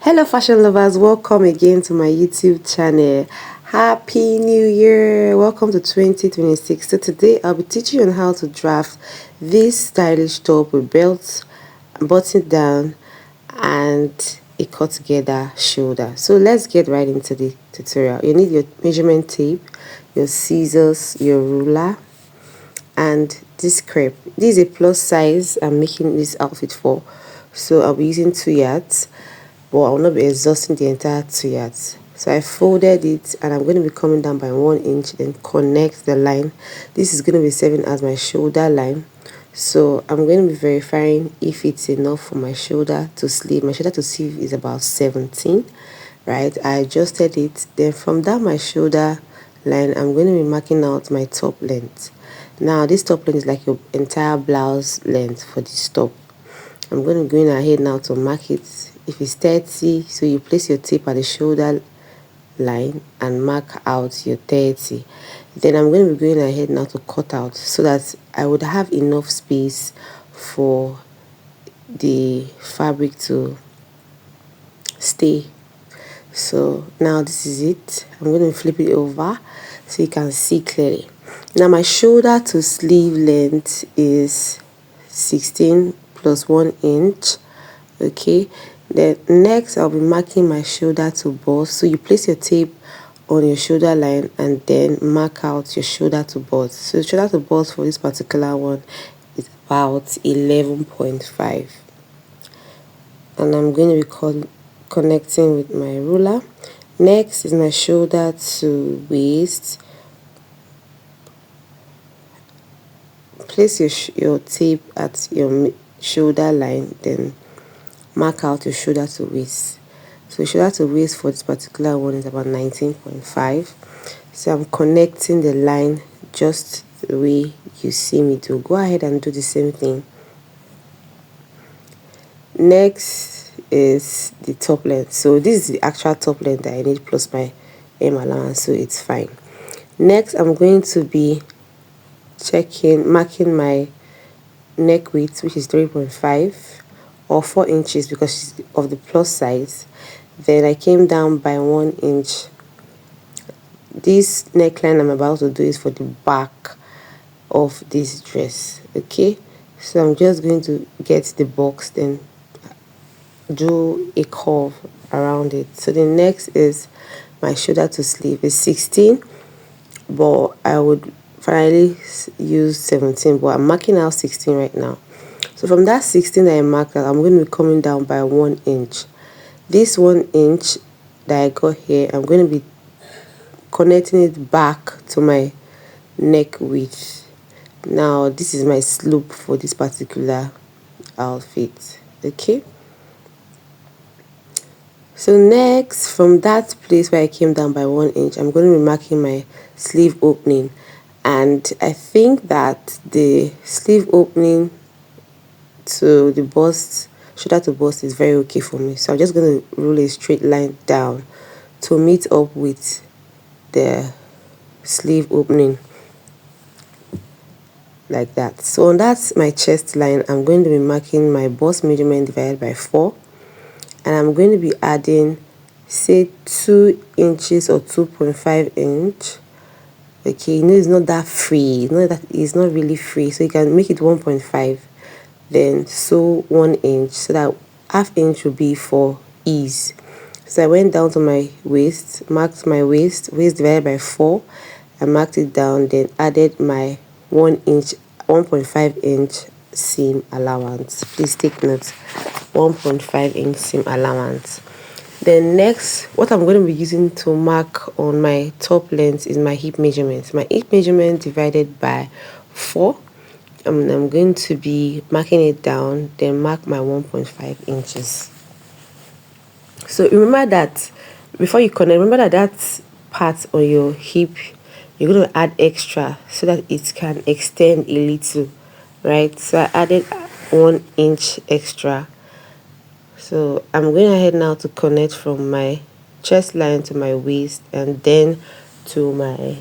Hello fashion lovers, welcome again to my YouTube channel. Happy New Year! Welcome to 2026. So today I'll be teaching you on how to draft this stylish top with belt, button down and a cut together shoulder. So let's get right into the tutorial. You need your measurement tape, your scissors, your ruler, and this crepe. This is a plus size I'm making this outfit for, so I'll be using 2 yards, but I will not be exhausting the entire 2 yards. So I folded it and I'm going to be coming down by 1 inch, then connect the line. This is going to be serving as my shoulder line, so I'm going to be verifying if it's enough for my shoulder to sleeve. My shoulder to sleeve is about 17, right? I adjusted it. Then from that my shoulder line, I'm going to be marking out my top length. Now this top length is like your entire blouse length for this top. I'm going to go in ahead now to mark it. If it's 30, so you place your tape at the shoulder line and mark out your 30. Then I'm going to be going ahead now to cut out so that I would have enough space for the fabric to stay. So now this is it. I'm going to flip it over so you can see clearly. Now my shoulder to sleeve length is 16 plus 1 inch. Okay, then next I'll be marking my shoulder to bust. So you place your tape on your shoulder line and then mark out your shoulder to bust. So shoulder to bust for this particular one is about 11.5, and I'm going to be connecting with my ruler. Next is my shoulder to waist. Place your tape at your shoulder line, then mark out your shoulder to waist. So shoulder to waist for this particular one is about 19.5. So I'm connecting the line just the way you see me do. Go ahead and do the same thing. Next is the top length. So this is the actual top length that I need plus my M allowance, so it's fine. Next I'm going to be marking my neck width, which is 3.5 or 4 inches because of the plus size. Then I came down by 1 inch. This neckline I'm about to do is for the back of this dress. Okay, so I'm just going to get the box, then do a curve around it. So the next is my shoulder to sleeve is 16, but I would finally use 17, but I'm marking out 16 right now. So from that 16 that I marked out, I'm going to be coming down by 1 inch. This 1 inch that I got here, I'm going to be connecting it back to my neck width. Now this is my slope for this particular outfit. Okay, so next, from that place where I came down by 1 inch, I'm going to be marking my sleeve opening, and I think that the sleeve opening to the bust, shoulder to bust, is very okay for me. So I'm just going to rule a straight line down to meet up with the sleeve opening, like that. So on that my chest line, I'm going to be marking my bust measurement divided by 4, and I'm going to be adding, say, 2 inches or 2.5 inch. Okay, you know it's not that free, it's not really free, so you can make it 1.5, then sew 1 inch so that ½ inch will be for ease. So I went down to my waist, marked my waist divided by 4, I marked it down, then added my 1.5 inch seam allowance. Please take note, 1.5 inch seam allowance. Then next, what I'm going to be using to mark on my top length is my hip measurement. My hip measurement divided by 4. I'm going to be marking it down, then mark my 1.5 inches. So remember that before you connect, remember that part on your hip, you're going to add extra so that it can extend a little, right? So I added 1 inch extra. So I'm going ahead now to connect from my chest line to my waist and then to my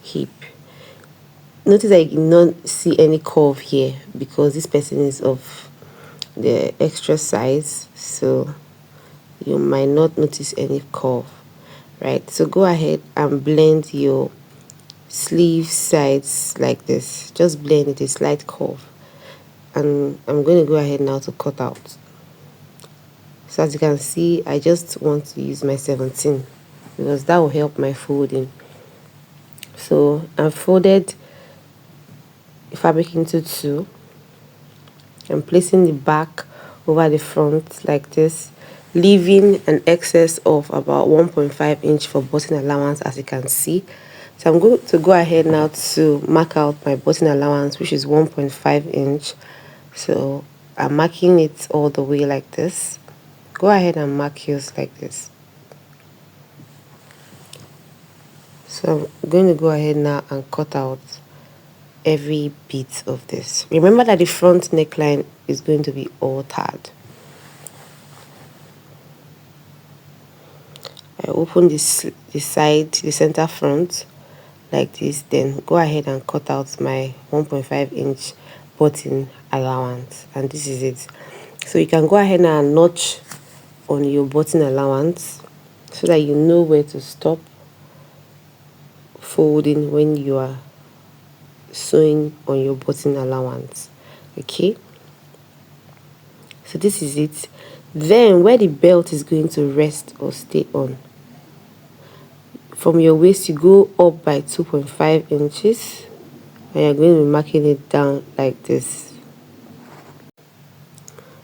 hip. Notice I did not see any curve here because this person is of the extra size, so you might not notice any curve, right? So go ahead and blend your sleeve sides like this. Just blend it a slight curve, and I'm going to go ahead now to cut out. So as you can see, I just want to use my 17 because that will help my folding. So I've folded the fabric into two. I'm placing the back over the front like this, leaving an excess of about 1.5 inch for button allowance, as you can see. So I'm going to go ahead now to mark out my button allowance, which is 1.5 inch. So I'm marking it all the way like this. Go ahead and mark yours like this. So I'm going to go ahead now and cut out every bit of this. Remember that the front neckline is going to be altered. I open this the side, the center front like this, then go ahead and cut out my 1.5 inch button allowance, and this is it. So you can go ahead and notch on your button allowance so that you know where to stop folding when you are sewing on your button allowance. Okay, so this is it. Then where the belt is going to rest or stay on, from your waist you go up by 2.5 inches, and you're going to be marking it down like this.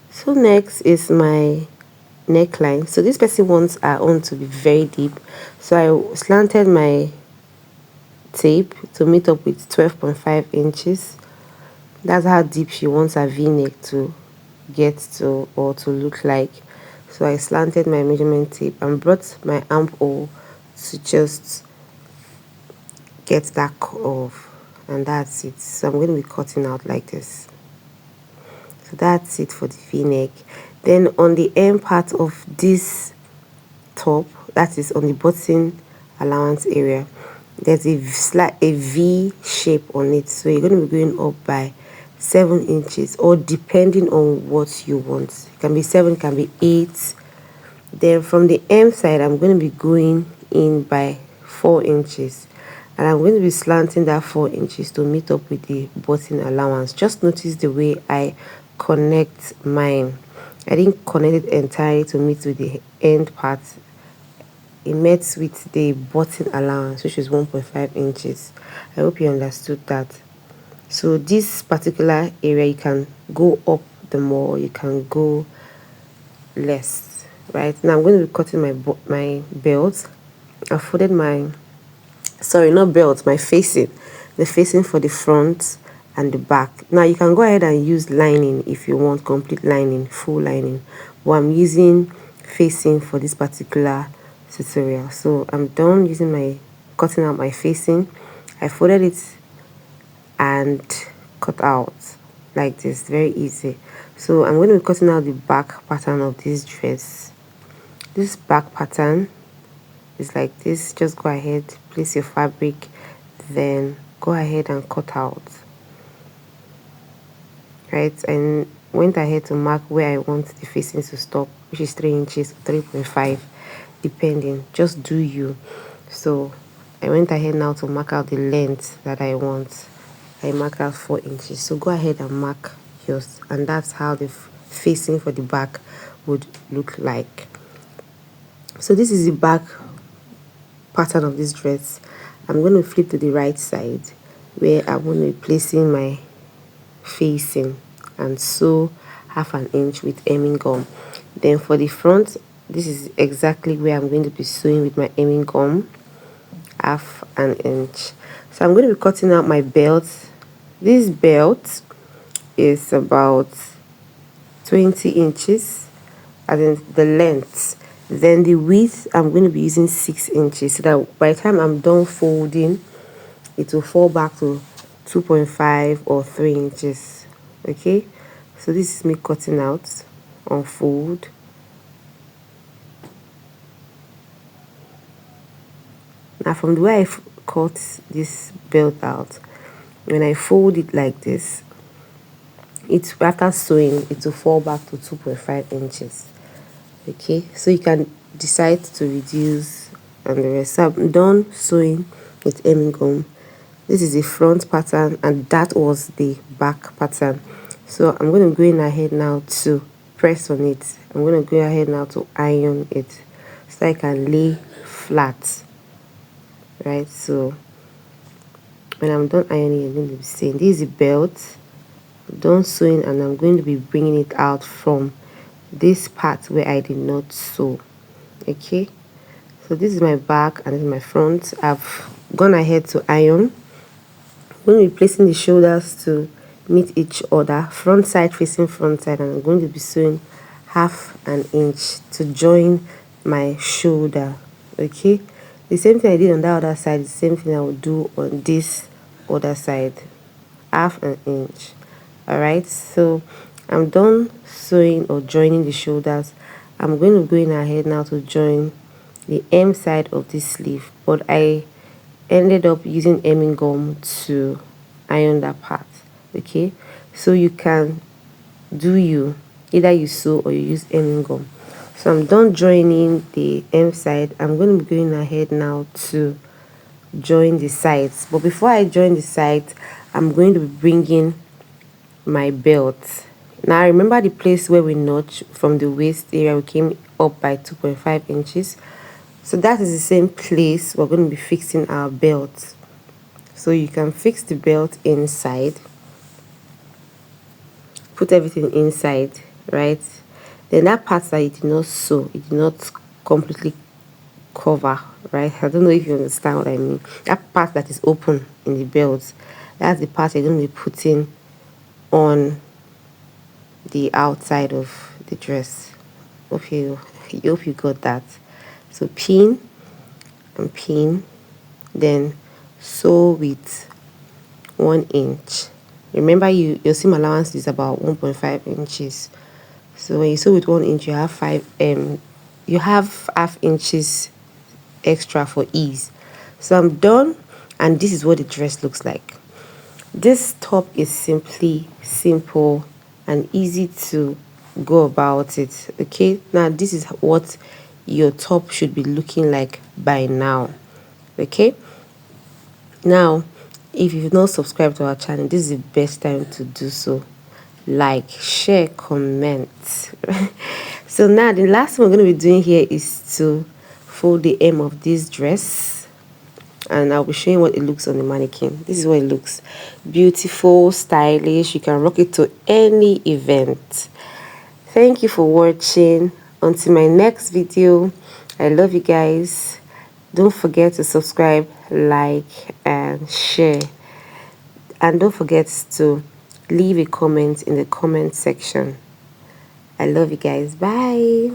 So next is my neckline. So this person wants our own to be very deep, so I slanted my tape to meet up with 12.5 inches. That's how deep she wants her v-neck to get to, or to look like. So I slanted my measurement tape and brought my armhole to just get that curve, and that's it. So I'm going to be cutting out like this. So that's it for the v-neck. Then on the end part of this top, that is on the button allowance area, there's a V shape on it. So you're going to be going up by 7 inches, or depending on what you want. It can be 7, it can be 8. Then from the M side, I'm going to be going in by 4 inches, and I'm going to be slanting that 4 inches to meet up with the button allowance. Just notice the way I connect mine. I didn't connect it entirely to meet with the end part. It met with the button allowance, which is 1.5 inches. I hope you understood that. So this particular area, you can go up the more, you can go less. Right now I'm going to be cutting my belt. I folded my, sorry, not belt, my facing, the facing for the front and the back. Now you can go ahead and use lining if you want complete lining, full lining, but I'm using facing for this particular tutorial. So I'm done using my cutting out my facing. I folded it and cut out like this, very easy. So I'm going to be cutting out the back pattern of this dress. This back pattern is like this. Just go ahead, place your fabric, then go ahead and cut out. Right, and went ahead to mark where I want the facing to stop, which is 3 inches, 3.5, depending. Just do you. So I went ahead now to mark out the length that I want. I marked out 4 inches. So go ahead and mark yours, and that's how the facing for the back would look like. So this is the back pattern of this dress. I'm going to flip to the right side where I'm going to be placing my facing and sew 1/2 inch with hemming gum. Then for the front, this is exactly where I'm going to be sewing with my hemming gum, 1/2 inch. So I'm going to be cutting out my belt. This belt is about 20 inches, as in the length. Then the width, I'm going to be using 6 inches, so that by the time I'm done folding, it will fall back to 2.5 or 3 inches. Okay, so this is me cutting out on fold. Now from the way I cut this belt out, when I fold it like this, it's after sewing, it will fall back to 2.5 inches. Okay, so you can decide to reduce and the rest. So I'm done sewing with hemming gum. This is the front pattern and that was the back pattern. So I'm going to go in ahead now to press on it. I'm going to go ahead now to iron it so I can lay flat, right? So when I'm done ironing, I'm going to be saying this is the belt. I'm done sewing and I'm going to be bringing it out from this part where I did not sew. Okay, so this is my back and this is my front. I've gone ahead to iron. I'm going to be placing the shoulders to meet each other, front side facing front side, and I'm going to be sewing half an inch to join my shoulder. Okay, the same thing I did on that other side, the same thing I will do on this other side, half an inch. All right, so I'm done sewing or joining the shoulders. I'm going to go in ahead now to join the hem side of this sleeve, but I ended up using hemming gum to iron that part. Okay, so you can do you either you sew or you use hemming gum. So I'm done joining the hem side. I'm going to be going ahead now to join the sides, but before I join the sides, I'm going to be bringing my belt. Now remember the place where we notch from the waist area, we came up by 2.5 inches. So that is the same place we're going to be fixing our belt. So you can fix the belt inside, put everything inside, right? Then that part that you did not sew, it did not completely cover, right? I don't know if you understand what I mean. That part that is open in the belt, that's the part you're going to be putting on the outside of the dress. Hope you got that. So pin and pin, then sew with 1 inch. Remember your seam allowance is about 1.5 inches. So when you sew with 1 inch, you have half inches extra for ease. So I'm done, and this is what the dress looks like. This top is simply simple and easy to go about it. Okay, now this is what your top should be looking like by now. Okay, now if you've not subscribed to our channel, this is the best time to do so. Like, share, comment. So now the last thing we're going to be doing here is to fold the hem of this dress, and I'll be showing what it looks on the mannequin. This is what it looks. Beautiful, stylish. You can rock it to any event. Thank you for watching. Until my next video, I love you guys. Don't forget to subscribe, like, and share. And don't forget to leave a comment in the comment section. I love you guys. Bye.